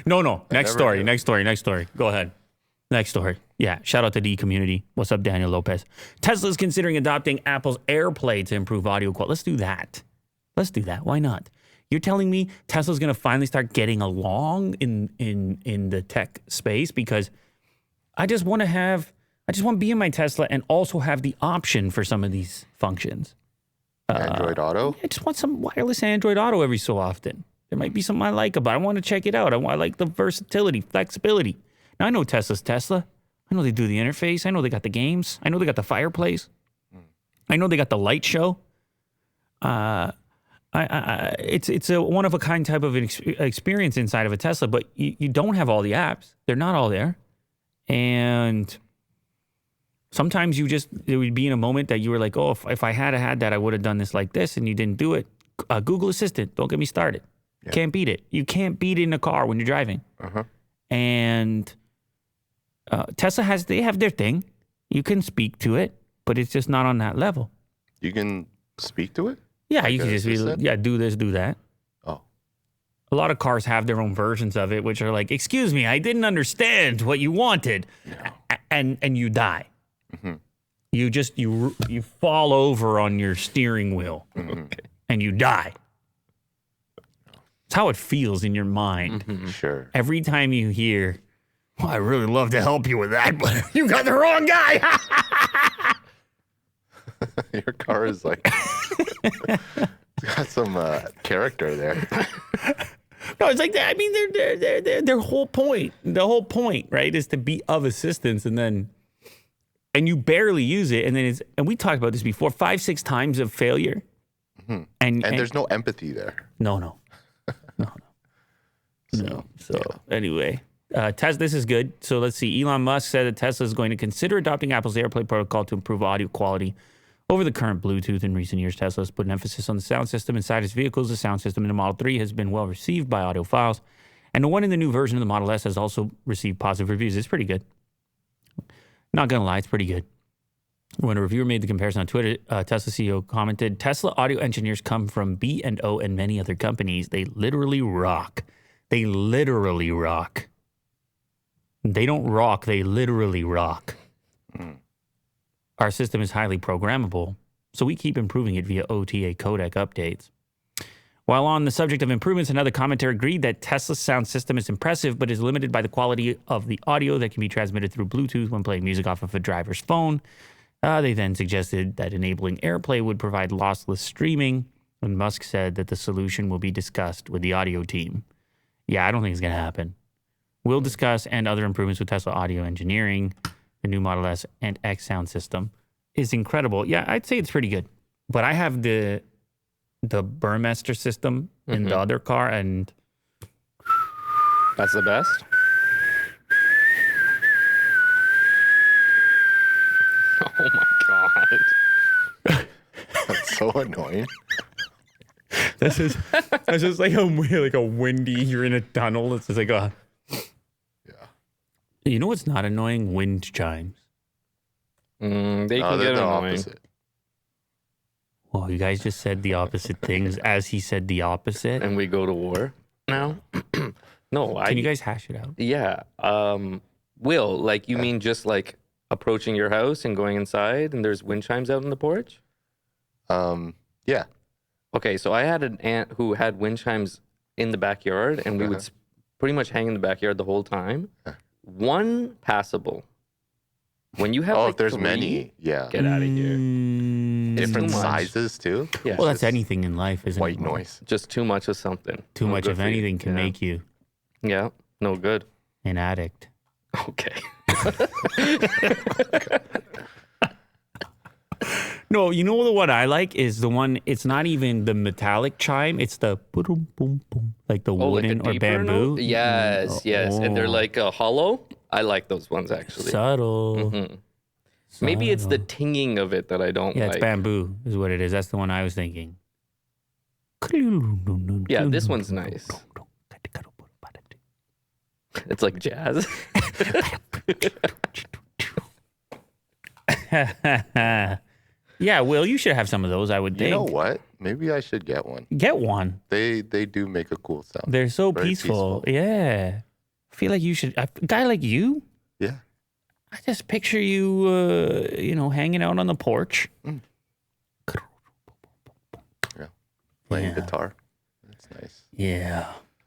No. Next story. Go ahead. Next story. Yeah. Shout out to the community. What's up, Daniel Lopez? Tesla's considering adopting Apple's AirPlay to improve audio quality. Let's do that. Why not? You're telling me Tesla's going to finally start getting along in the tech space? Because I just want to be in my Tesla and also have the option for some of these functions. Android Auto? I just want some wireless Android Auto every so often. There might be something I like about it. I want to check it out. I like the versatility, flexibility. Now, I know Tesla's Tesla. I know they do the interface. I know they got the games. I know they got the fireplace. I know they got the light show. It's a one-of-a-kind type of experience inside of a Tesla, but you don't have all the apps. They're not all there. And sometimes there would be in a moment that you were like, oh, if I had that, I would have done this like this, and you didn't do it. Google Assistant, don't get me started. Yeah. Can't beat it. You can't beat it in a car when you're driving. Uh-huh. And Tesla they have their thing. You can speak to it, but it's just not on that level. You can speak to it? Yeah, you can just do this, do that. Oh. A lot of cars have their own versions of it, which are like, excuse me, I didn't understand what you wanted. No. And you die. Mm-hmm. You fall over on your steering wheel and you die. It's how it feels in your mind. Mm-hmm. Sure. Every time you hear, well, I really love to help you with that, but you got the wrong guy. Your car is like got some character there. No, it's like that. I mean, their whole point. The whole point, right, is to be of assistance, and you barely use it, and we talked about this before. 5-6 times of failure, mm-hmm. and there's no empathy there. No. Anyway. This is good. So let's see. Elon Musk said that Tesla is going to consider adopting Apple's AirPlay protocol to improve audio quality over the current Bluetooth. In recent years, Tesla has put an emphasis on the sound system inside its vehicles. The sound system in the Model 3 has been well received by audiophiles, and the one in the new version of the Model S has also received positive reviews. It's pretty good. Not going to lie, it's pretty good. When a reviewer made the comparison on Twitter, Tesla CEO commented, Tesla audio engineers come from B&O and many other companies. They literally rock. They don't rock, they literally rock. Our system is highly programmable, so we keep improving it via OTA codec updates. While on the subject of improvements, another commentator agreed that Tesla's sound system is impressive, but is limited by the quality of the audio that can be transmitted through Bluetooth when playing music off of a driver's phone. They then suggested that enabling AirPlay would provide lossless streaming, and Musk said that the solution will be discussed with the audio team. Yeah, I don't think it's going to happen. We'll discuss and other improvements with Tesla audio engineering. The new Model S and X sound system is incredible. Yeah, I'd say it's pretty good. But I have the Burmester system in the other car, and that's the best. Oh my god, that's so annoying. That's just like a windy. You're in a tunnel. It's just like a. You know what's not annoying? Wind chimes. They can get annoying. Opposite. Well, you guys just said the opposite things as he said the opposite. And we go to war now? No. Can you guys hash it out? Yeah. Will, like, you mean just like approaching your house and going inside and there's wind chimes out on the porch? Yeah. Okay, so I had an aunt who had wind chimes in the backyard, and we would pretty much hang in the backyard the whole time. One passable. When you have if there's many, get out of here. Different sizes too. Yeah. Well, that's anything in life, isn't white it? White noise. Just too much of something. Too much of anything can make you. Yeah, no good. An addict. Okay. No, you know the one I like is the one. It's not even the metallic chime. It's the boom boom boom, like the wooden like or bamboo. Note? Yes, and they're like hollow. I like those ones actually. Subtle. Mm-hmm. Maybe it's the tinging of it that I don't like. Yeah, it's bamboo is what it is. That's the one I was thinking. Yeah, this one's nice. It's like jazz. Yeah, Will, you should have some of those, I would think. You know what? Maybe I should get one. Get one. They do make a cool sound. They're so peaceful. Yeah. I feel like you should. A guy like you, Yeah. I just picture you, hanging out on the porch. Yeah. Playing Yeah. guitar. That's nice. Yeah.